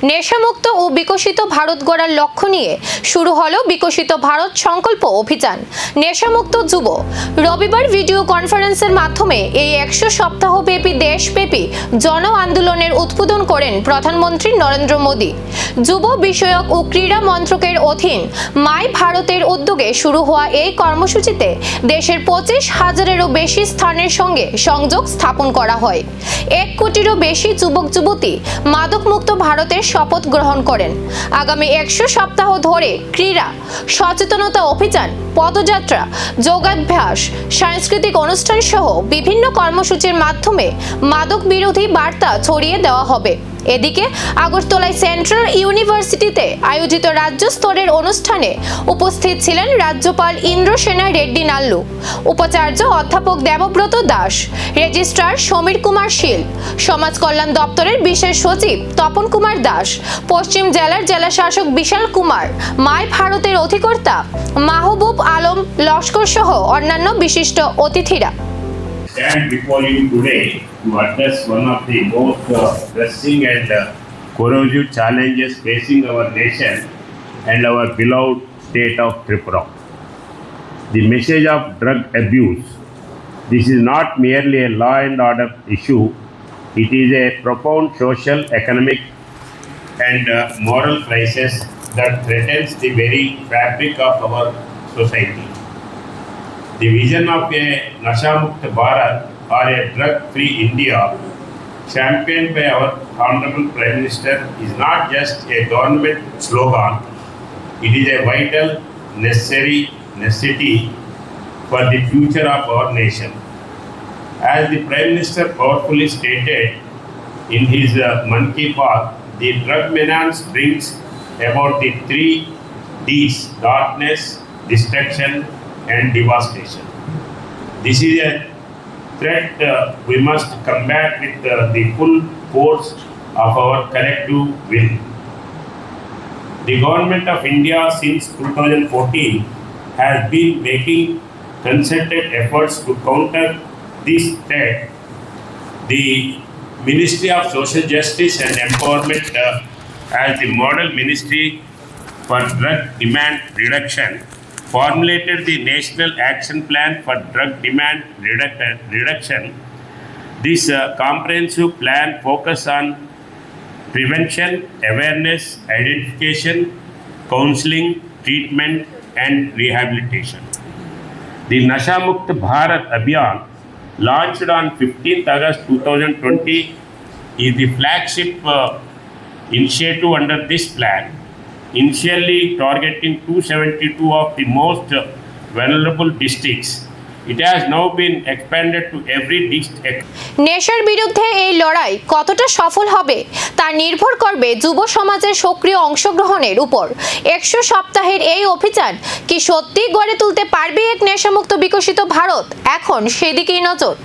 নেশামুক্ত ও বিকশিত ভারত গড়ার লক্ষ্য নিয়ে শুরু হলো বিকশিত ভারত সংকল্প অভিযান নেশামুক্ত যুব। রবিবার ভিডিও কনফারেন্সের মাধ্যমে এই 100 সপ্তাহব্যাপী দেশব্যাপী জন আন্দোলনের উদ্বোধন করেন প্রধানমন্ত্রী নরেন্দ্র মোদী। যুব বিষয়ক ও ক্রীড়া মন্ত্রকের অধীন মাই ভারতের উদ্যোগে শুরু হওয়া এই কর্মসূচিতে দেশের 25,000-এরও বেশি স্থানের সঙ্গে সংযোগ স্থাপন করা হয়। 1 কোটিরও বেশি যুবক যুবতী মাদকমুক্ত ভারতের শপথ গ্রহণ করেন। আগামী 100 সপ্তাহ ধরে ক্রীড়া সচেতনতা অভিযান, পদযাত্রা, যোগাভ্যাস, সাংস্কৃতিক অনুষ্ঠান সহ বিভিন্ন কর্মসূচির মাধ্যমে মাদক বিরোধী বার্তা ছড়িয়ে দেওয়া হবে। এদিকে আগরতলায় সেন্ট্রাল ইউনিভার্সিটিতে আয়োজিত রাজ্য স্তরের অনুষ্ঠানে উপস্থিত ছিলেন রাজ্যপাল ইন্দ্রসেনা রেড্ডি নাল্লু, উপাচার্য অধ্যাপক দেবব্রত দাস, রেজিস্ট্রার সমীর কুমার শীল, সমাজ কল্যাণ দপ্তরের বিশেষ সচিব তপন কুমার দাস, পশ্চিম জেলার জেলাশাসক বিশাল কুমার, মাই ভারতের অধিকর্তা মাহবুব আলম লস্কর সহ অন্যান্য বিশিষ্ট অতিথিরা। Stand before you today to address one of the most pressing and corrosive challenges facing our nation and our beloved state of Tripura. The message of drug abuse. This is not merely a law and order issue, it is a profound social, economic and moral crisis that threatens the very fabric of our society. The vision of a Nashamukta Bharat or a drug-free India championed by our Honorable Prime Minister is not just a government slogan, it is a vital, necessity for the future of our nation. As the Prime Minister powerfully stated in his Mann Ki Baat, the drug menace brings about the 3 Ds: darkness, destruction, and devastation. This is a threat we must combat with the full force of our collective will. The Government of India since 2014 has been making concerted efforts to counter this threat. The Ministry of Social Justice and Empowerment as the model ministry for drug demand reduction formulated the National Action Plan for Drug Demand Reduction. This comprehensive plan focuses on prevention, awareness, identification, counseling, treatment and rehabilitation. The Nashamukta Bharat Abhiyan, launched on 15th August 2020, is the flagship initiative under this plan, initially targeting 272 of the most vulnerable districts. It has now been expanded to every district. নেশার বিরুদ্ধে এই লড়াই কতটা সফল হবে তা নির্ভর করবে যুব সমাজের সক্রিয় অংশগ্রহণের উপর। 100 সপ্তাহের এই অভিযান কি সত্যি গড়ে তুলতে পারবে এক নেশামুক্ত বিকশিত ভারত? এখন সেদিকেই নজর।